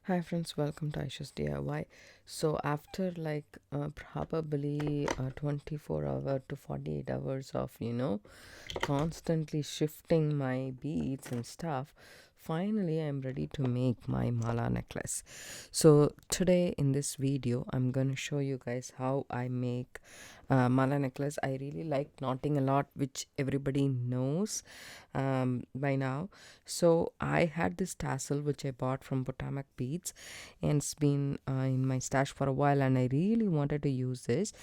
Hi friends, welcome to Aisha's DIY. So after probably 24 hour to 48 hours of constantly shifting my beads and stuff, finally I'm ready to make my mala necklace. So today in this video I'm going to show you guys how I make mala necklace. I really like knotting a lot, which everybody knows by now. So I had this tassel which I bought from Botanic Beads, and it's been in my stash for a while, and I really wanted to use this.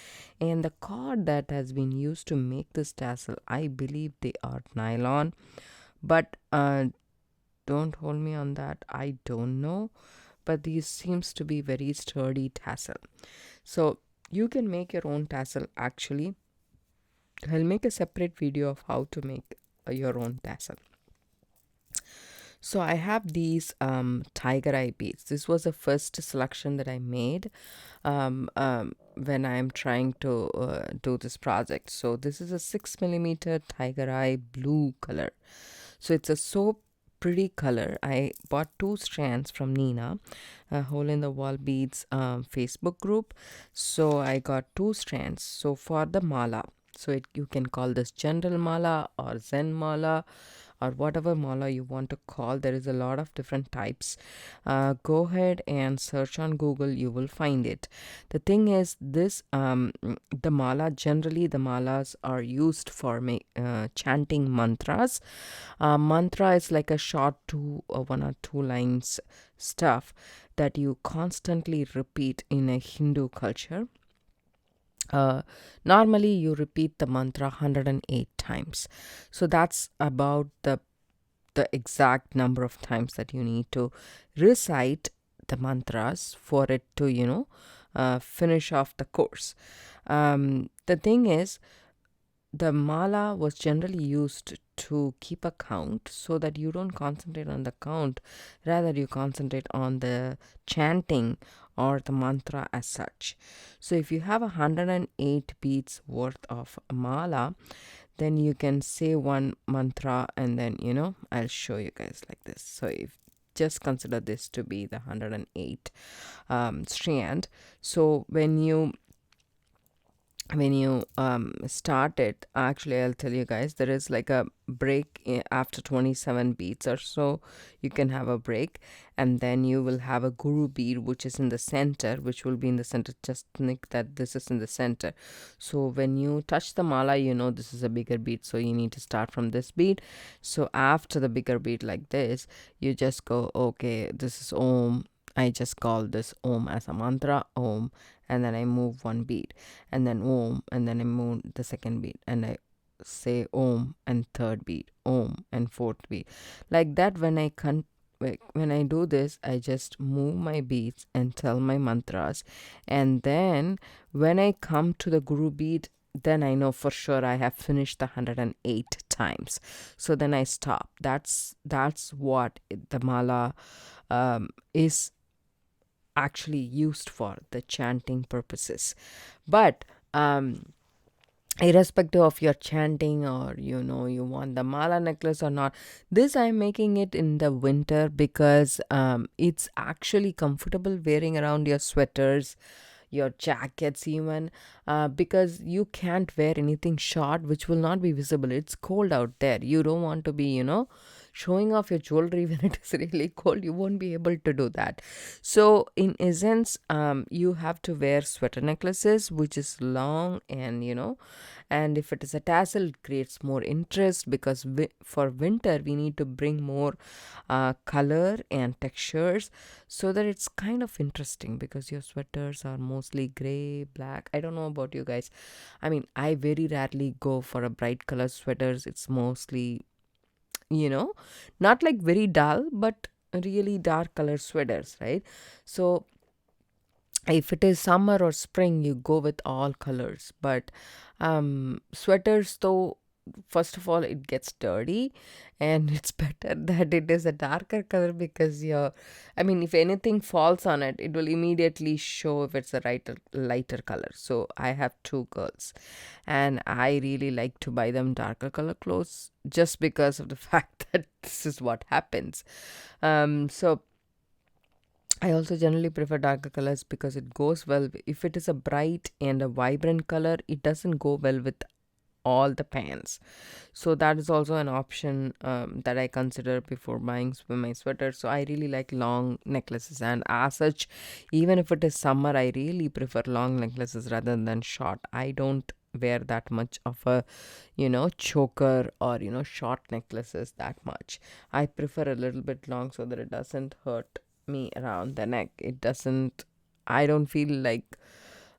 And the cord that has been used to make this tassel, I believe they are nylon, but don't hold me on that, I don't know, but these seems to be very sturdy tassel. So you can make your own tassel. Actually, I'll make a separate video of how to make your own tassel. So I have these tiger eye beads. This was the first selection that I made when I'm trying to do this project. So this is a 6mm tiger eye blue color. So it's a so pretty color. I bought 2 strands from Nina, Hole in the Wall Beads Facebook group. So I got 2 strands. So for the mala, so you can call this general mala or Zen mala or whatever mala you want to call. There is a lot of different types. Go ahead and search on Google, you will find it. The thing is this, the mala, generally the malas are used for chanting mantras. Mantra is like a short 1 or 2 lines stuff that you constantly repeat in a Hindu culture. Normally you repeat the mantra 108 times. So that's about the exact number of times that you need to recite the mantras for it to finish off the course. The thing is, the mala was generally used to keep a count, so that you don't concentrate on the count, rather you concentrate on the chanting or the mantra as such. So if you have 108 beads worth of mala, then you can say one mantra, and then I'll show you guys like this. So if just consider this to be the 108 strand. So when you start it, actually I'll tell you guys, there is like a break after 27 beats or so. You can have a break, and then you will have a guru bead which is in the center, which will be in the center. Just think that this is in the center. So when you touch the mala, this is a bigger bead, so you need to start from this bead. So after the bigger bead like this, you just go, okay, this is Om. I just call this Om as a mantra, Om, and then I move one bead, and then Om, and then I move the second bead, and I say Om and third bead, Om and fourth bead. Like that, when I do this, I just move my beads and tell my mantras, and then when I come to the guru bead, then I know for sure I have finished the 108 times. So then I stop. That's what the mala is actually used for, the chanting purposes. But irrespective of your chanting, or you want the mala necklace or not, this I'm making it in the winter because it's actually comfortable wearing around your sweaters, your jackets even, because you can't wear anything short which will not be visible. It's cold out there. You don't want to be showing off your jewelry when it is really cold. You won't be able to do that. So in essence, you have to wear sweater necklaces which is long, and if it is a tassel, it creates more interest, because for winter we need to bring more color and textures, so that it's kind of interesting, because your sweaters are mostly gray, black. I don't know about you guys. I mean, I very rarely go for a bright color sweaters. It's mostly not like very dull, but really dark color sweaters, right? So if it is summer or spring, you go with all colors. But sweaters, though, first of all, it gets dirty, and it's better that it is a darker color, because if anything falls on it, it will immediately show if it's a lighter color. So I have 2 girls, and I really like to buy them darker color clothes, just because of the fact that this is what happens. So I also generally prefer darker colors because it goes well. If it is a bright and a vibrant color, it doesn't go well with all the pants. So that is also an option that I consider before buying my sweater. So I really like long necklaces, and as such, even if it is summer, I really prefer long necklaces rather than short. I don't wear that much of a choker or short necklaces that much. I prefer a little bit long so that it doesn't hurt me around the neck. It doesn't I don't feel like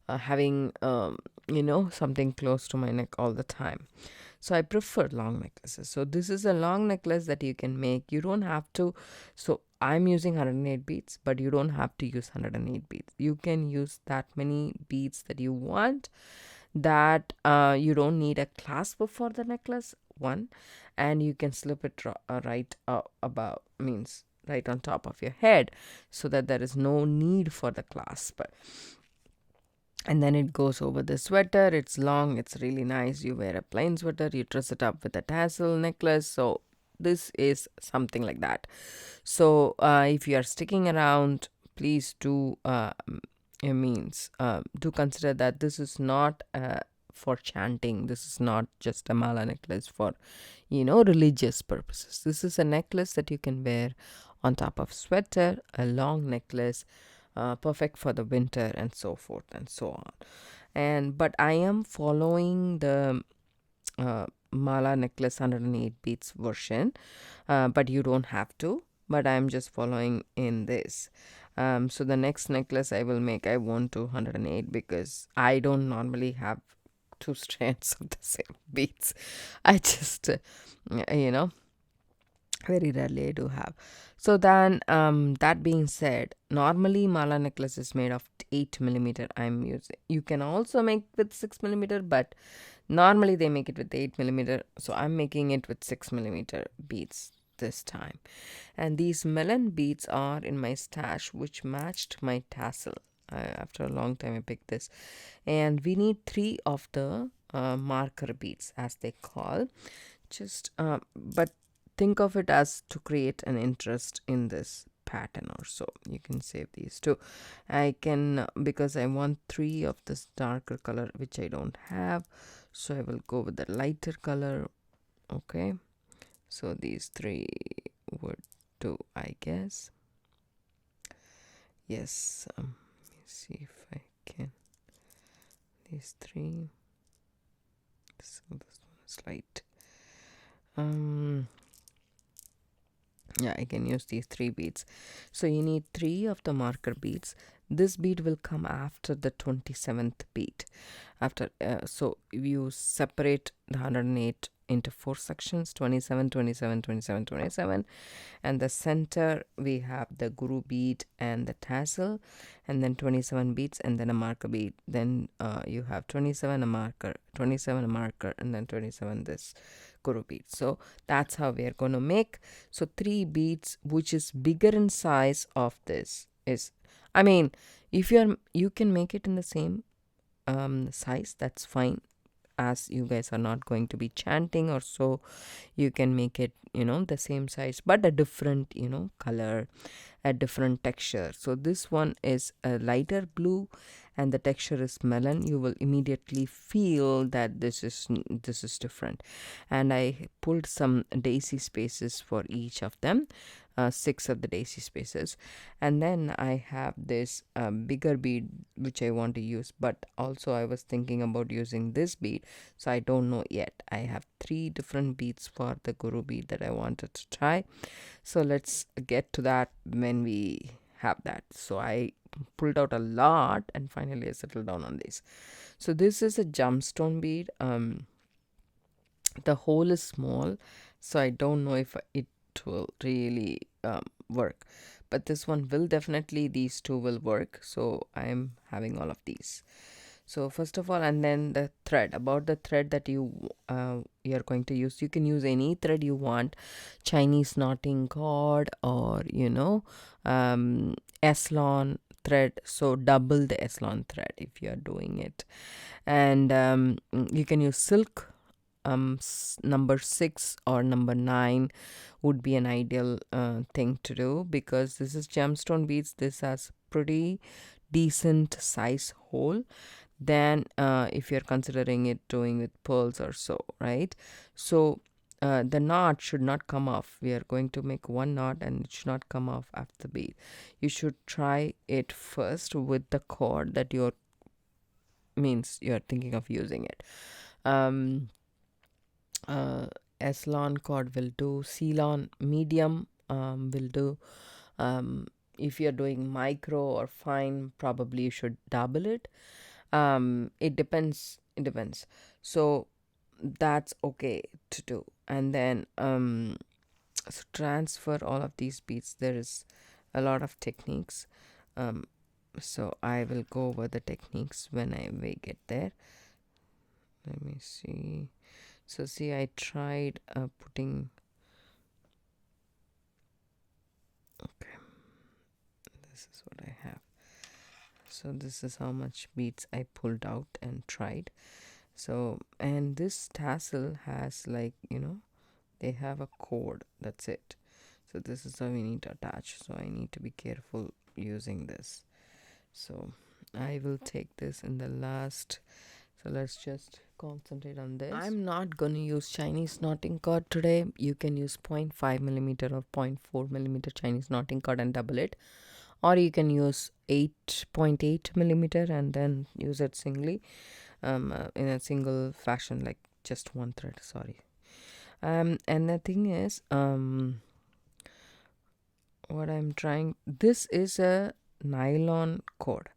having something close to my neck all the time. So I prefer long necklaces. So this is a long necklace that you can make. You don't have to. So I'm using 108 beads, but you don't have to use 108 beads. You can use that many beads that you want. That you don't need a clasp for the necklace one, and you can slip it right above, means right on top of your head, so that there is no need for the clasp. And then it goes over the sweater. It's long, it's really nice. You wear a plain sweater, you dress it up with a tassel necklace. So this is something like that. So if you are sticking around, please do do consider that this is not for chanting. This is not just a mala necklace for religious purposes. This is a necklace that you can wear on top of sweater, a long necklace, perfect for the winter, and so forth and so on. But I am following the mala necklace 108 beads version, but you don't have to. But I'm just following in this. So the next necklace I will make, I won't do 108 because I don't normally have two strands of the same beads. I just, very rarely I do have. So then, that being said, normally mala necklace is made of 8 millimeter. I'm using. You can also make with 6 millimeter, but normally they make it with 8 millimeter. So I'm making it with 6 millimeter beads this time. And these melon beads are in my stash, which matched my tassel. After a long time, I picked this, and we need 3 of the marker beads, as they call. But think of it as to create an interest in this pattern or so. You can save these two. I can, because I want 3 of this darker color, which I don't have, so I will go with the lighter color. Okay, so these 3 would do, I guess. Yes, let me see if I can. These 3. So this one is light. Yeah, I can use these 3 beads. So you need 3 of the marker beads. This bead will come after the 27th bead. So you separate the 108 into 4 sections, 27, 27, 27, 27. And the center, we have the guru bead and the tassel, and then 27 beads, and then a marker bead. Then you have 27 a marker, 27 a marker, and then 27 this guru bead. So that's how we are going to make. So 3 beads, which is bigger in size of this, is, I mean, if you can make it in the same size, that's fine, as you guys are not going to be chanting or so. You can make it the same size, but a different color, a different texture. So this one is a lighter blue and the texture is melon. You will immediately feel that this is different. And I pulled some daisy spaces for each of them, 6 of the daisy spaces. And then I have this bigger bead which I want to use, but also I was thinking about using this bead, so I don't know yet. I have 3 different beads for the guru bead that I wanted to try. So let's get to that when we have that. So I pulled out a lot and finally I settled down on this. So this is a gemstone bead. The hole is small, so I don't know if it will really work, but this one will definitely, these 2 will work. So I'm having all of these. So first of all, and then the thread, about the thread that you're going to use. You can use any thread you want, Chinese knotting cord, or Eslon thread. So double the Eslon thread if you're doing it. And you can use silk number 6 or number 9 would be an ideal thing to do, because this is gemstone beads. This has pretty decent size hole than if you're considering it doing with pearls or so, right? So the knot should not come off. We are going to make one knot and it should not come off after the bead. You should try it first with the cord that you're thinking of using it. um Eslon cord will do, Ceylon medium will do. If you're doing micro or fine, probably you should double it. It depends. So that's okay to do. And then so transfer all of these beads. There is a lot of techniques, so I will go over the techniques when we get there. Let me see. So see, I tried putting, okay, this is what I have. So this is how much beads I pulled out and tried. So, and this tassel has, like, they have a cord, that's it. So this is how we need to attach, so I need to be careful using this. So I will take this in the last. So let's just concentrate on this. I'm not going to use Chinese knotting cord today. You can use 0.5 millimeter or 0.4 millimeter Chinese knotting cord and double it, or you can use 8.8 millimeter and then use it singly, in a single fashion, like just one thread. Sorry. And the thing is, what I'm trying, this is a nylon cord.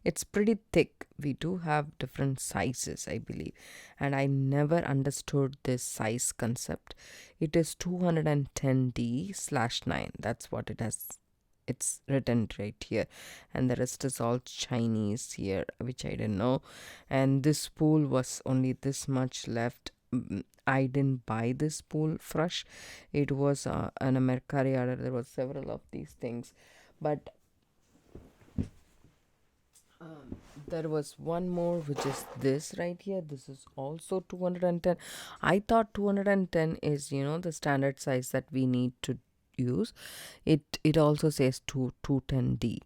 It's pretty thick. We do have different sizes, I believe, and I never understood this size concept. It is 210D/9. That's what it has. It's written right here, and the rest is all Chinese here, which I didn't know. And this spool was only this much left. I didn't buy this spool fresh. It was an Macrame order. There was several of these things, but there was one more, which is this right here. This is also 210. I thought 210 is, the standard size that we need to use. It also says 210D,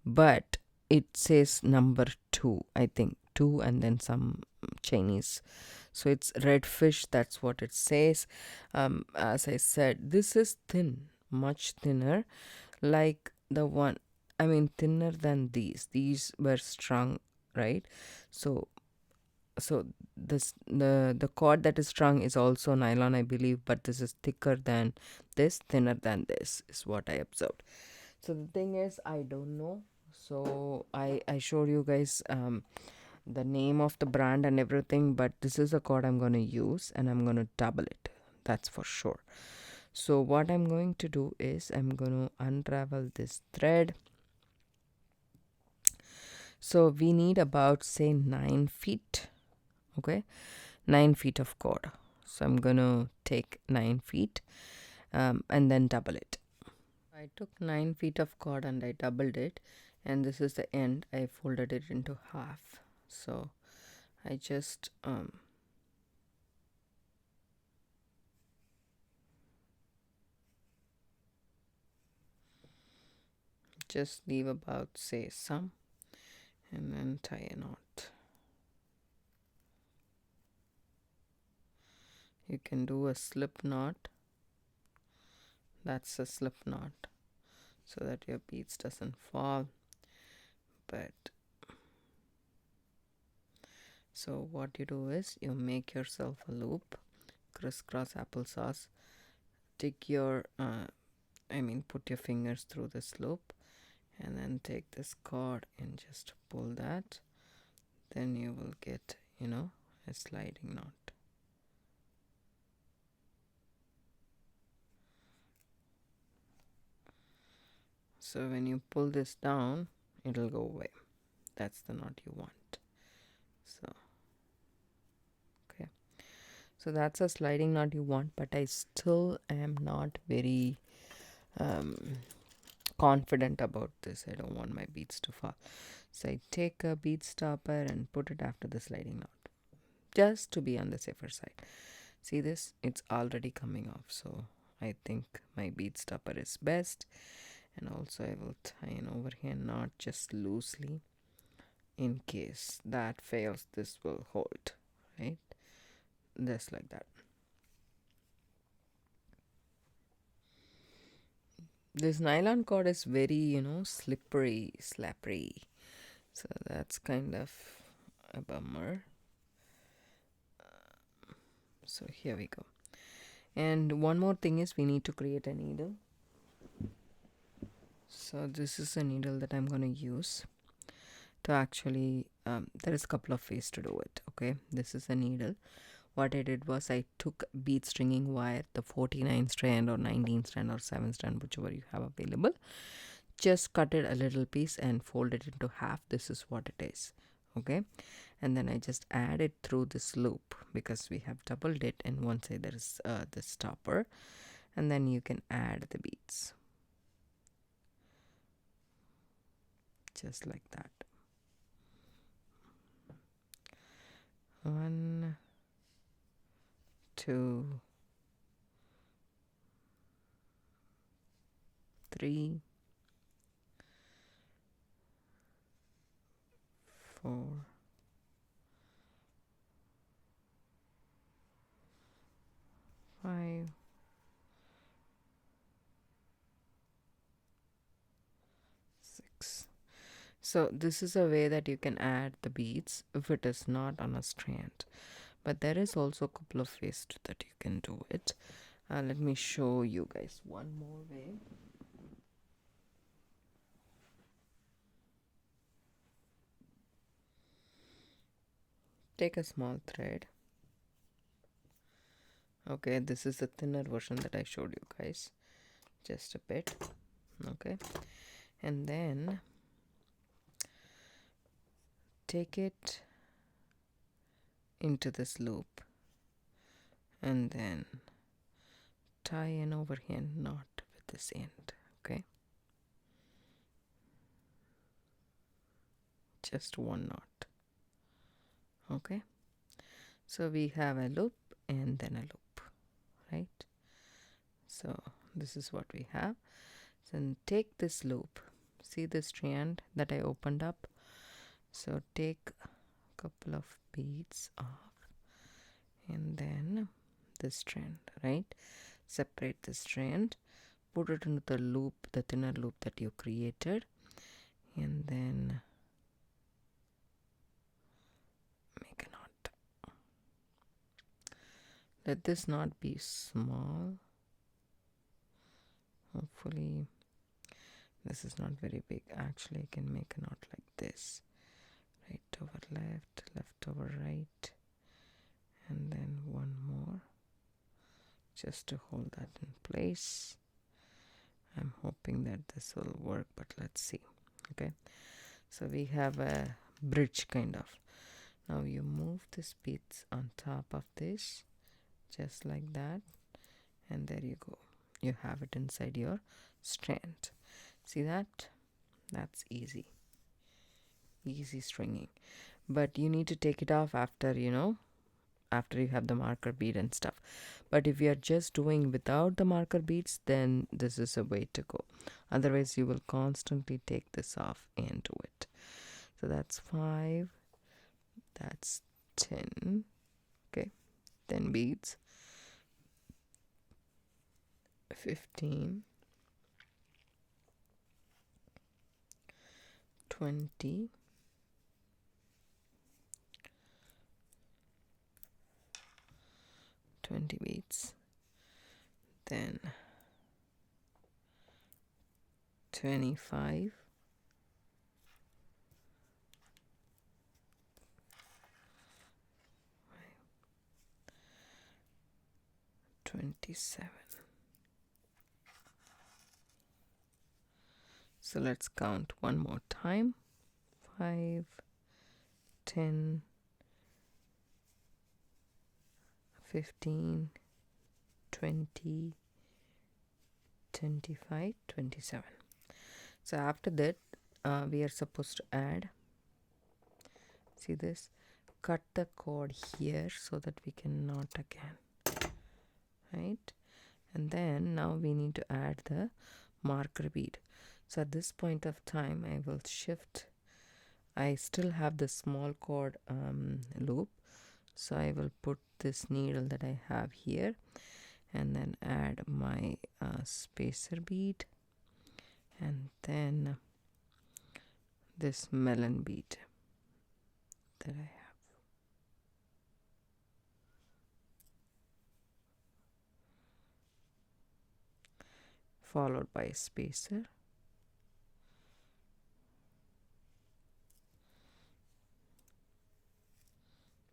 but it says number 2, I think 2 and then some Chinese. So it's redfish, that's what it says. As I said, this is thin, much thinner, like the one, thinner than these were strung, right? So the cord that is strung is also nylon, I believe, but this is thicker than this, thinner than this, is what I observed. So the thing is, I don't know. So I showed you guys the name of the brand and everything, but this is the cord I'm going to use, and I'm going to double it, that's for sure. So what I'm going to do is I'm going to unravel this thread. So we need about, say, 9 feet. Okay, 9 feet of cord. So I'm going to take 9 feet and then double it. I took 9 feet of cord and I doubled it, and this is the end. I folded it into half. So I just leave about, say, some, and then tie a knot. You can do a slip knot. That's a slip knot, so that your beads doesn't fall. But so what you do is you make yourself a loop, crisscross applesauce, take your put your fingers through this loop, and then take this cord and just pull that. Then you will get, a sliding knot. So when you pull this down, it'll go away. That's the knot you want. So okay, so that's a sliding knot you want, but I still am not very confident about this. I don't want my beads to fall. So I take a bead stopper and put it after the sliding knot. just to be on the safer side. See this? It's already coming off, so I think my bead stopper is best. And also I will tie in over here, not just loosely. In case that fails, this will hold, right? Just like that. This nylon cord is very, slippery, slappery. So that's kind of a bummer. So here we go. And one more thing is we need to create a needle. So this is a needle that I'm going to use to actually, there is a couple of ways to do it. Okay, this is a needle. What I did was I took bead stringing wire, the 49 strand or 19 strand or 7 strand, whichever you have available. Just cut it a little piece and fold it into half. This is what it is. Okay, and then I just add it through this loop because we have doubled it, and one side there is the stopper, and then you can add the beads just like that. 1, 2, 3, 4, 5, 6. So this is a way that you can add the beads if it is not on a strand, but there is also a couple of ways that you can do it. Let me show you guys one more way. Take a small thread. Okay, this is the thinner version that I showed you guys, just a bit. Okay, and then take it into this loop and then tie an overhand knot with this end. Okay, just one knot. Okay, so we have a loop and then a loop, right? So this is what we have. Then take this loop, see the strand that I opened up, so take a couple of beads off and then this strand, right? Separate the strand, put it into the loop, the thinner loop that you created, and then make a knot. Let this knot be small. Hopefully this is not very big. Actually, I can make a knot like this. Right over left, left over right, and then one more just to hold that in place. I'm hoping that this will work, but let's see. Okay, so we have a bridge kind of. Now you move this beads on top of this just like that, and there you go. You have it inside your strand. See that? That's easy stringing, but you need to take it off after after you have the marker bead and stuff. But if you are just doing without the marker beads, then this is a way to go. Otherwise you will constantly take this off and do it. So that's 5, that's 10. Okay, 10 beads, 15, 20, 20 beads, then 25, 27. So let's count one more time. 5, 10, 15, 20, 25, 27. So after that we are supposed to add, see this, cut the cord here so that we can knot again, right? And then now we need to add the marker bead. So at this point of time I will shift. I still have the small cord loop, so I will put this needle that I have here and then add my spacer bead and then this melon bead that I have. Followed by a spacer.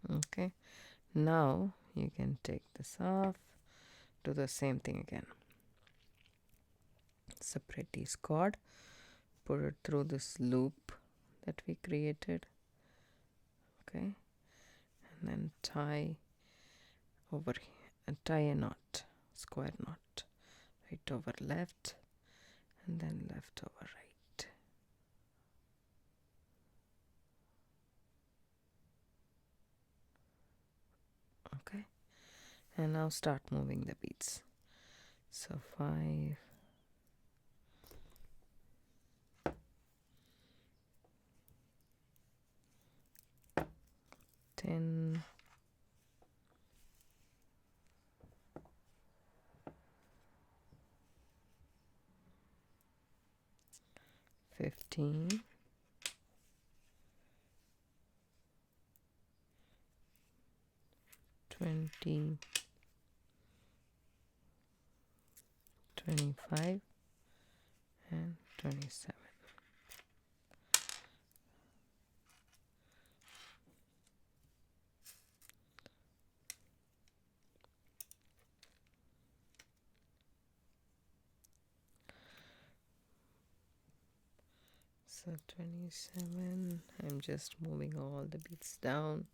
Okay, now you can take this off, do the same thing again. Separate these cord, put it through this loop that we created, okay, and then tie over here, tie a knot, square knot, right over left and then left over right. Okay, and now start moving the beads. So 5, 10, 15, 20, 25 and 27. So 27, I'm just moving all the beads down.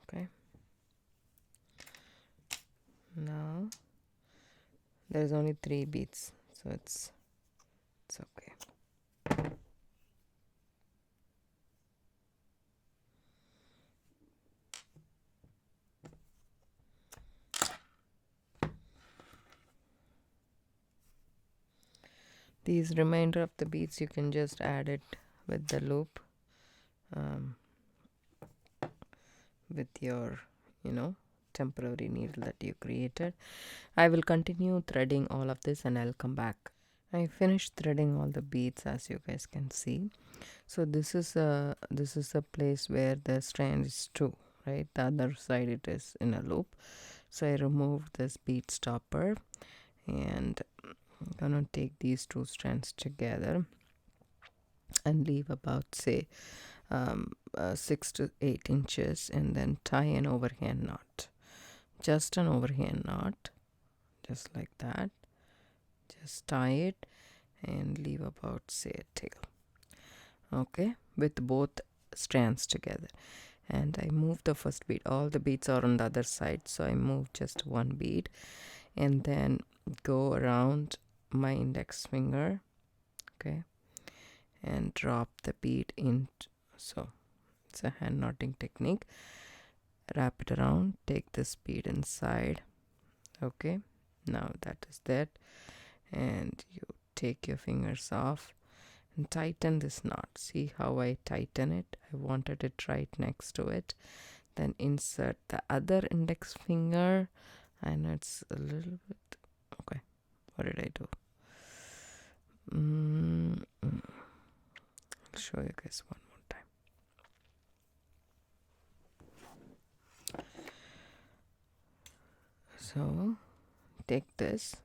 Okay, now there's only 3 beads, so it's okay. These remainder of the beads you can just add it with the loop, with your temporary needle that you created. I will continue threading all of this and I'll come back. I finished threading all the beads, as you guys can see. So this is a place where the strand is true, right? The other side it is in a loop. So I removed this bead stopper and I'm gonna take these 2 strands together and leave about, say, 6 to 8 inches and then tie an overhand knot, just an overhand knot, just like that. Just tie it and leave about, say, a tail, okay, with both strands together. And I move the first bead. All the beads are on the other side, so I move just 1 bead and then go around my index finger, okay, and drop the bead in. So it's a hand knotting technique. Wrap it around, take this bead inside, okay, now that is that, and you take your fingers off and tighten this knot. See how I tighten it? I wanted it right next to it. Then insert the other index finger, and it's a little bit, okay, what did I do? I'll show you guys one more time. So take this,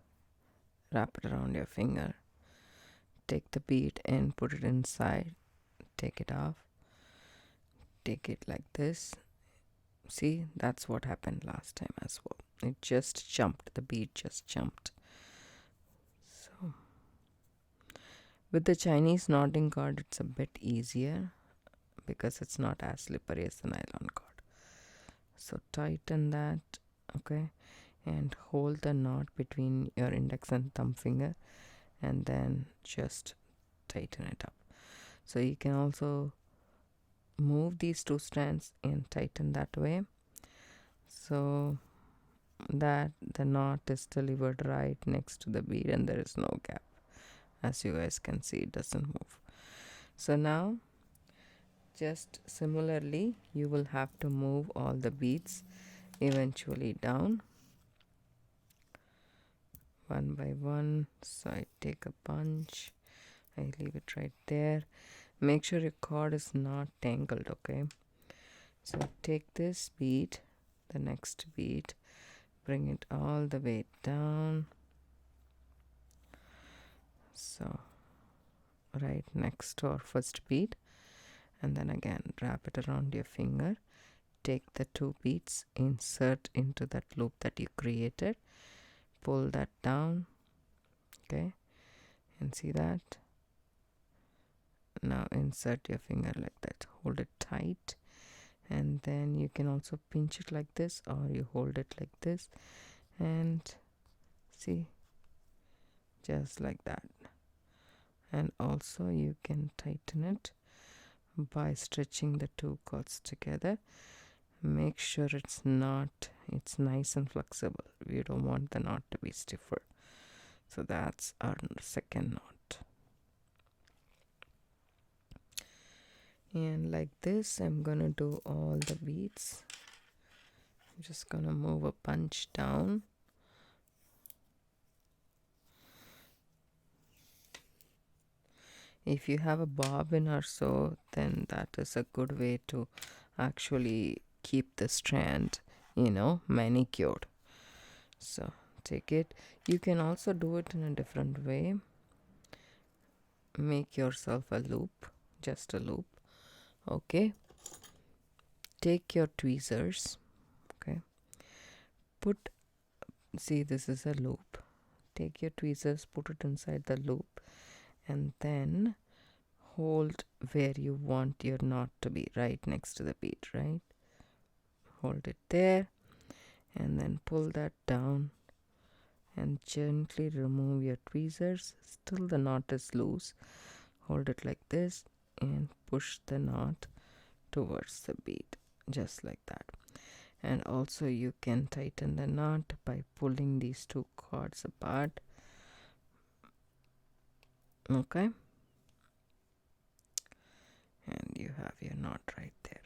wrap it around your finger, take the bead and put it inside, take it off, take it like this. See, that's what happened last time as well. It just jumped, the bead just jumped. So with the Chinese knotting cord it's a bit easier because it's not as slippery as the nylon cord. So tighten that, okay, and hold the knot between your index and thumb finger and then just tighten it up. So you can also move these two strands and tighten that way, so that the knot is delivered right next to the bead and there is no gap. As you guys can see, it doesn't move. So now just similarly you will have to move all the beads eventually down one by one. So I take a bunch, I leave it right there. Make sure your cord is not tangled, okay? So take this bead, the next bead, bring it all the way down, so right next to our first bead, and then again wrap it around your finger. Take the two beads, insert into that loop that you created, pull that down, okay, and see that. Now insert your finger like that, hold it tight, and then you can also pinch it like this, or you hold it like this, and see, just like that. And also you can tighten it by stretching the two cords together. Make sure it's nice and flexible. We don't want the knot to be stiffer. So that's our second knot. And like this I'm gonna do all the beads. I'm just gonna move a bunch down. If you have a bobbin or so, then that is a good way to actually keep the strand, manicured. So take it. You can also do it in a different way. Make yourself a loop, just a loop. Okay. Take your tweezers. Okay. See, this is a loop. Take your tweezers, put it inside the loop, and then hold where you want your knot to be, right next to the bead, right? Hold it there, and then pull that down and gently remove your tweezers. Still the knot is loose. Hold it like this and push the knot towards the bead, just like that. And also you can tighten the knot by pulling these two cords apart. Okay, and you have your knot right there.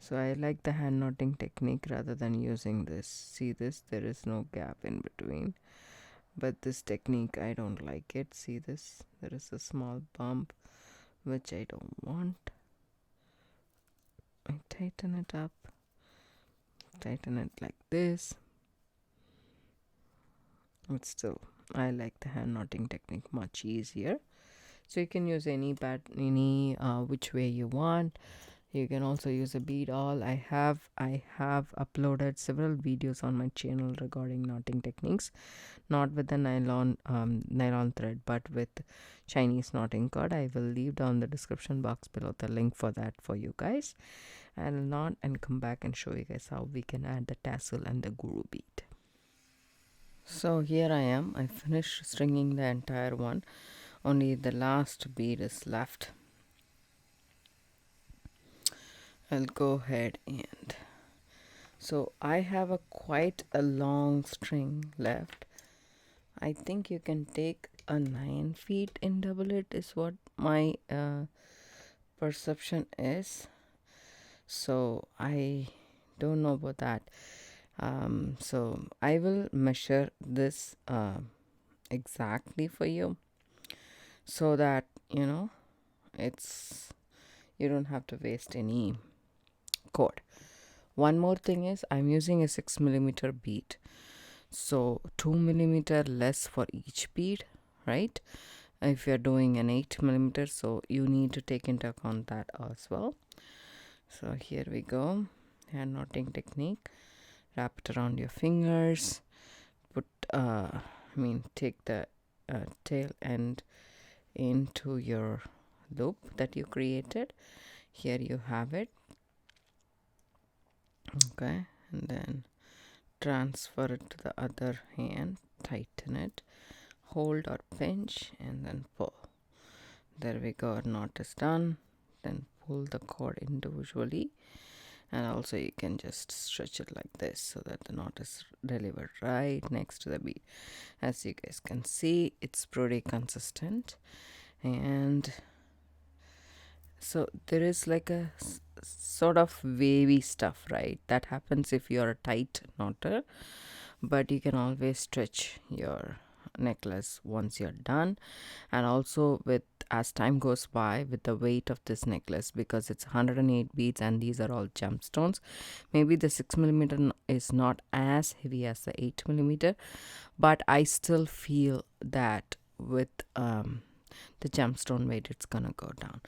So I like the hand knotting technique rather than using this. See this, there is no gap in between, but this technique I don't like it. See this, there is a small bump which I don't want. I tighten it up, tighten it like this. But still I like the hand knotting technique much easier. So you can use any which way you want. You can also use a bead awl. I have uploaded several videos on my channel regarding knotting techniques, not with the nylon thread, but with Chinese knotting cord. I will leave down the description box below the link for that for you guys. I'll knot and come back and show you guys how we can add the tassel and the guru bead. So here I am. I finished stringing the entire one. Only the last bead is left. I'll go ahead and so I have quite a long string left. I think you can take a 9 feet and double it, is what my perception is. So I don't know about that. So I will measure this exactly for you, so that you don't have to waste any cord. One more thing is I'm using a 6mm bead, so 2mm less for each bead, right? If you're doing an 8mm, so you need to take into account that as well. So here we go, hand knotting technique. Wrap it around your fingers, take the tail end into your loop that you created. Here you have it. Okay, and then transfer it to the other hand, tighten it, hold or pinch, and then pull. There we go, our knot is done. Then pull the cord individually, and also you can just stretch it like this so that the knot is delivered right next to the bead. As you guys can see, it's pretty consistent, and so there is like a sort of wavy stuff, right? That happens if you're a tight knotter, but you can always stretch your necklace once you're done. And also, with as time goes by, with the weight of this necklace, because it's 108 beads and these are all gemstones, maybe the 6mm is not as heavy as the 8mm, but I still feel that with the gemstone weight, it's gonna go down.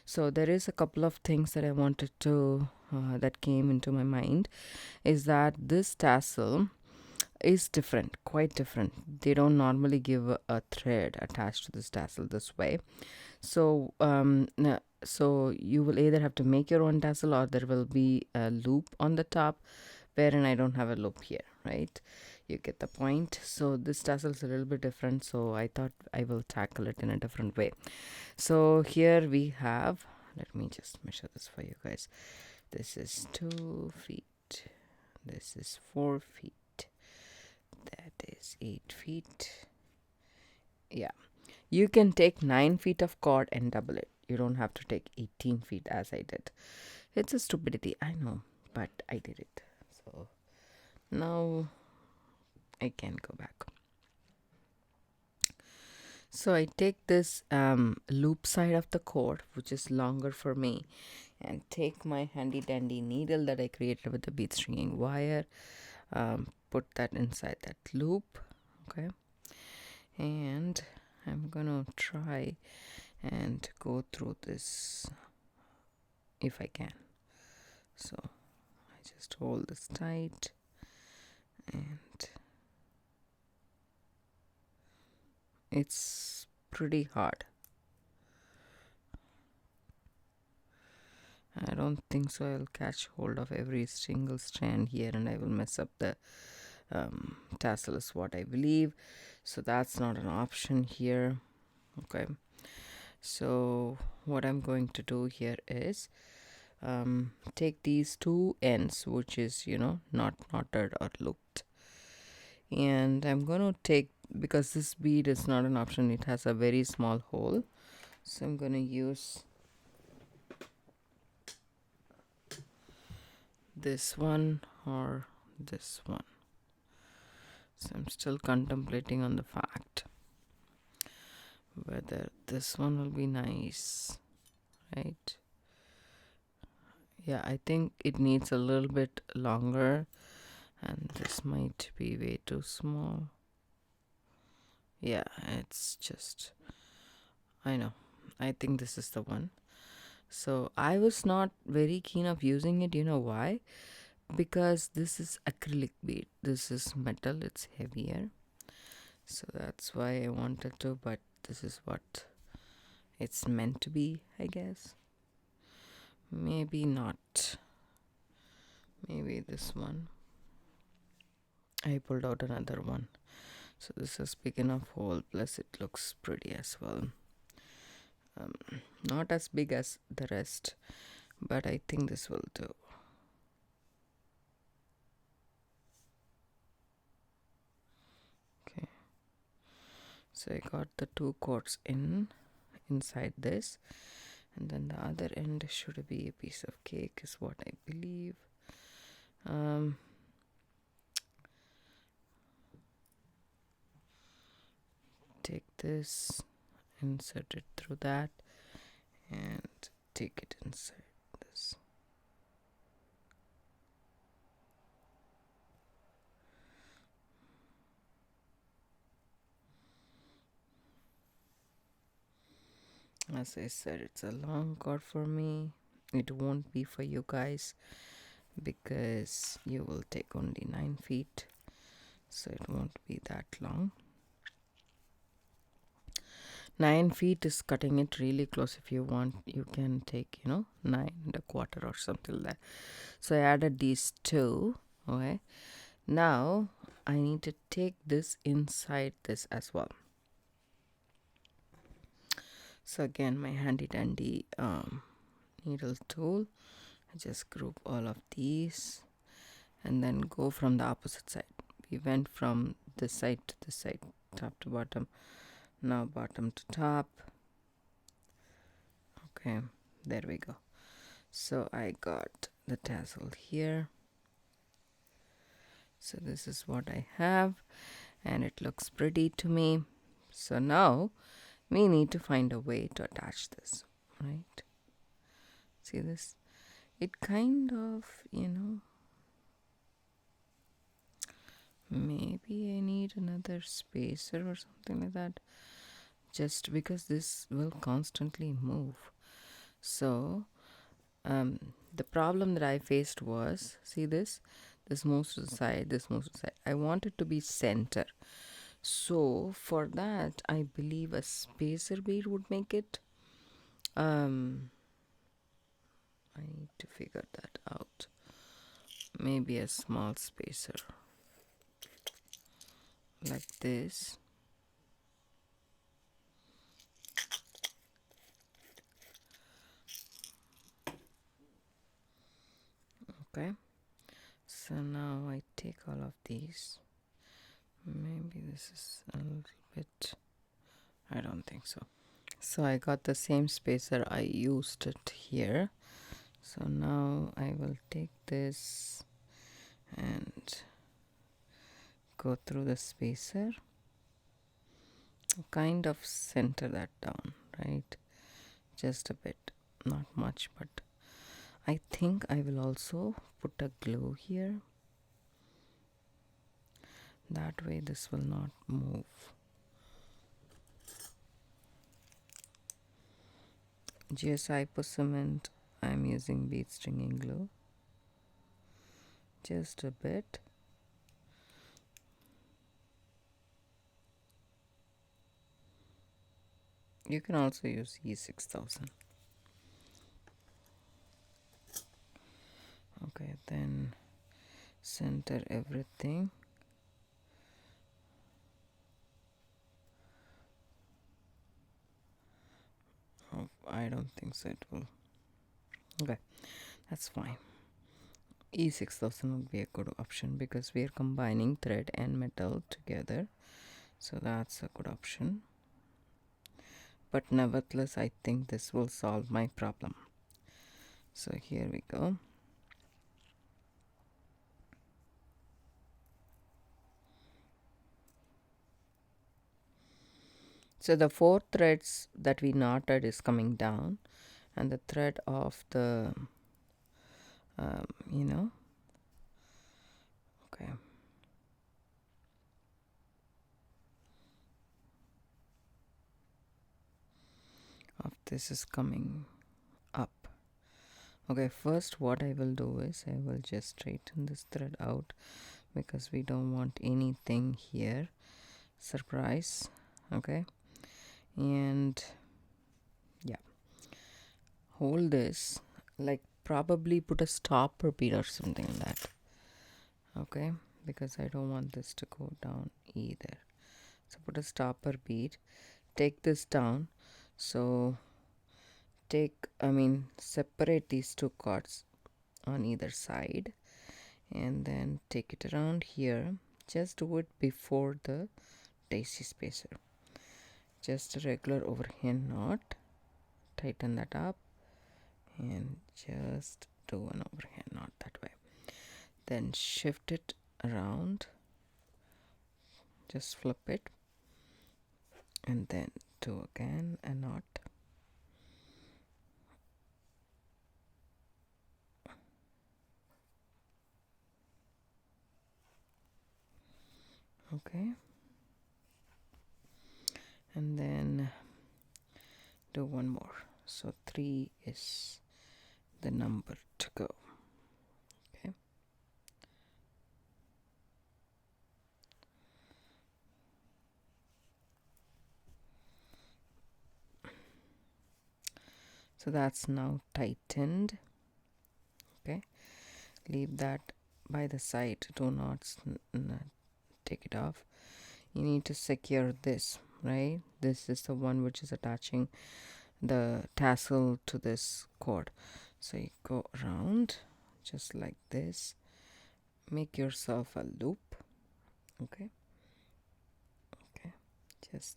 So there is a couple of things that I wanted to that came into my mind, is that this tassel is different, quite different. They don't normally give a thread attached to this tassel this way. So so you will either have to make your own tassel, or there will be a loop on the top, wherein I don't have a loop here, right? You get the point. So this tassel is a little bit different, so I thought I will tackle it in a different way. So here we have, let me just measure this for you guys. This is 2 feet, this is 4 feet, that is 8 feet. Yeah, you can take 9 feet of cord and double it. You don't have to take 18 feet as I did. It's a stupidity, I know, but I did it. So now I can go back. So I take this loop side of the cord, which is longer for me, and take my handy dandy needle that I created with the bead stringing wire, put that inside that loop, okay, and I'm gonna try and go through this if I can. So I just hold this tight, and it's pretty hard. I don't think so I'll catch hold of every single strand here, and I will mess up the tassel is what I believe. So that's not an option here. Okay, so what I'm going to do here is take these two ends, which is, you know, not knotted or looped, and I'm going to take, because this bead is not an option, it has a very small hole, so I'm going to use this one or this one. So I'm still contemplating on the fact whether this one will be nice, right? Yeah, I think it needs a little bit longer, and this might be way too small. Yeah, it's just, I know, I think this is the one. So I was not very keen of using it. You know why? Because this is acrylic bead, this is metal, it's heavier, so that's why I wanted to, but this is what it's meant to be, I guess. Maybe not. Maybe this one. I pulled out another one, so this is big enough hole, plus it looks pretty as well. Not as big as the rest, but I think this will do. Okay, so I got the two cords inside this, and then the other end should be a piece of cake is what I believe. Take this, insert it through that, and take it inside this. As I said, it's a long cord for me. It won't be for you guys because you will take only 9 feet, so it won't be that long. 9 feet is cutting it really close. If you want, you can take, 9.25 or something like that. So I added these two. Okay, now I need to take this inside this as well. So again, my handy dandy needle tool, I just group all of these and then go from the opposite side. We went from this side to this side, top to bottom, now bottom to top. Okay, there we go. So I got the tassel here. So this is what I have, and it looks pretty to me. So now we need to find a way to attach this, right? See this? It kind of, maybe I need another spacer or something like that, just because this will constantly move. So the problem that I faced was, see this moves to the side, this moves to the side. I want it to be center. So for that, I believe a spacer bead would make it. I need to figure that out. Maybe a small spacer like this. Okay, so now I take all of these. Maybe this is a little bit, I don't think so. So I got the same spacer, I used it here. So now I will take this and go through the spacer, kind of center that down, right? Just a bit, not much, but I think I will also put a glue here. That way this will not move. GSI cement, I'm using bead stringing glue. Just a bit. You can also use E6000. Okay, then center everything. Oh, I don't think so it will. Okay, that's fine. E6000 would be a good option because we are combining thread and metal together. So that's a good option. But nevertheless, I think this will solve my problem. So here we go. So the 4 threads that we knotted is coming down, and the thread of the okay, of this is coming up. Okay, first what I will do is I will just straighten this thread out because we don't want anything here, surprise. Okay, and yeah, hold this, like probably put a stopper bead or something like that. Okay, because I don't want this to go down either. So put a stopper bead, take this down. So separate these 2 cords on either side and then take it around here. Just do it before the daisy spacer. Just a regular overhand knot, tighten that up and just do an overhand knot that way. Then shift it around, just flip it and then do again a knot. Okay, and then do one more. So 3 is the number to go. Okay, so that's now tightened. Okay, leave that by the side, do not take it off. You need to secure this, right? This is the one which is attaching the tassel to this cord. So you go around just like this, make yourself a loop. Okay, just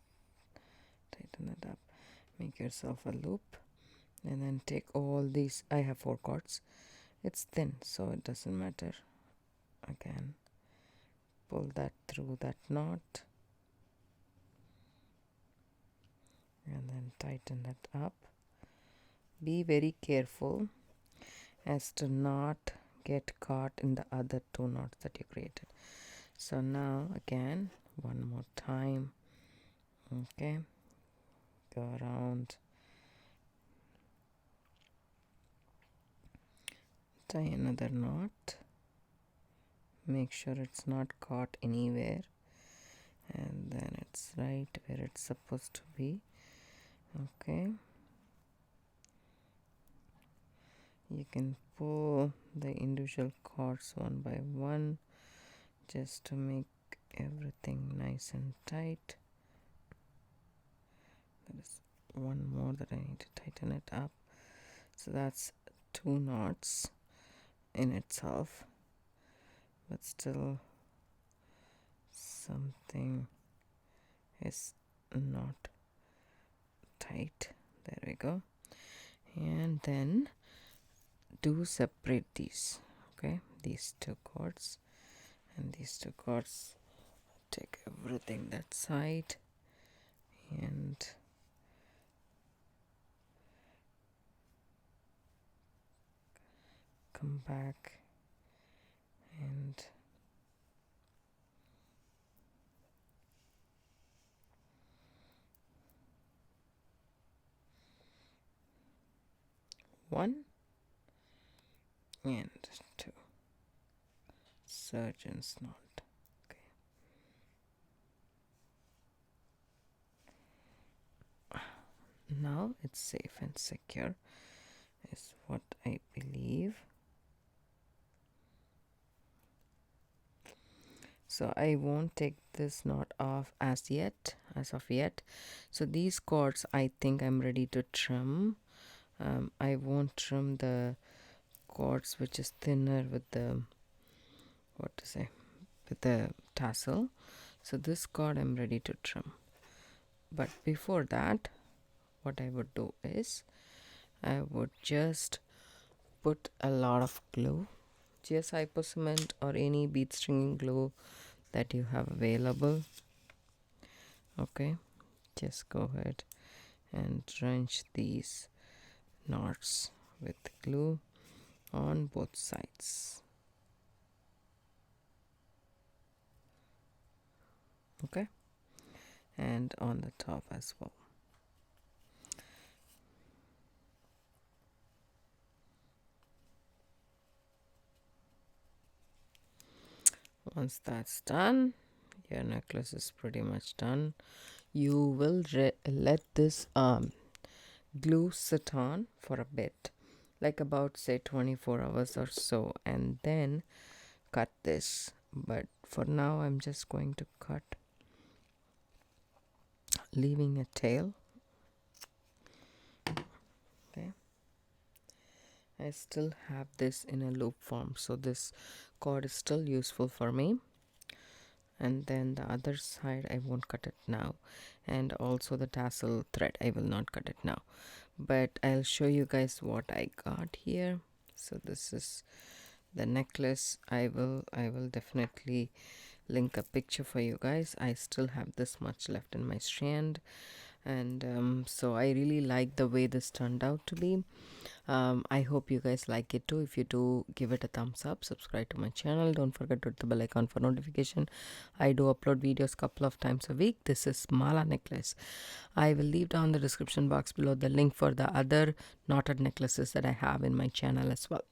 tighten it up, make yourself a loop, and then take all these. I have 4 cords. It's thin, so it doesn't matter. Again, pull that through that knot and then tighten it up. Be very careful as to not get caught in the other 2 knots that you created. So now again, one more time. Okay, go around, tie another knot, make sure it's not caught anywhere, and then it's right where it's supposed to be. Okay, you can pull the individual cords one by one just to make everything nice and tight. There is one more that I need to tighten it up. So that's 2 knots in itself, but still something is not tight. There we go. And then do separate these. Okay, these 2 cords and these 2 cords. Take everything that side and come back and one and 2 surgeon's knot. Now it's safe and secure is what I believe. So I won't take this knot off as of yet. So these cords I think I'm ready to trim. I won't trim the cords which is thinner with the with the tassel. So this cord I'm ready to trim. But before that, what I would do is I would just put a lot of glue, just hypo cement or any bead stringing glue that you have available. Okay, just go ahead and drench these knots with glue on both sides. Okay, and on the top as well. Once that's done, your necklace is pretty much done. You will let this glue sit on for a bit, like about say 24 hours or so, and then cut this. But for now I'm just going to cut, leaving a tail. Okay, I still have this in a loop form, so this cord is still useful for me. And then the other side I won't cut it now, and also the tassel thread I will not cut it now, but I'll show you guys what I got here. So this is the necklace. I will definitely link a picture for you guys. I still have this much left in my strand, and so I really like the way this turned out to be. I hope you guys like it too. If you do, give it a thumbs up, subscribe to my channel, don't forget to hit the bell icon for notification. I do upload videos couple of times a week. This is mala necklace. I will leave down the description box below the link for the other knotted necklaces that I have in my channel as well.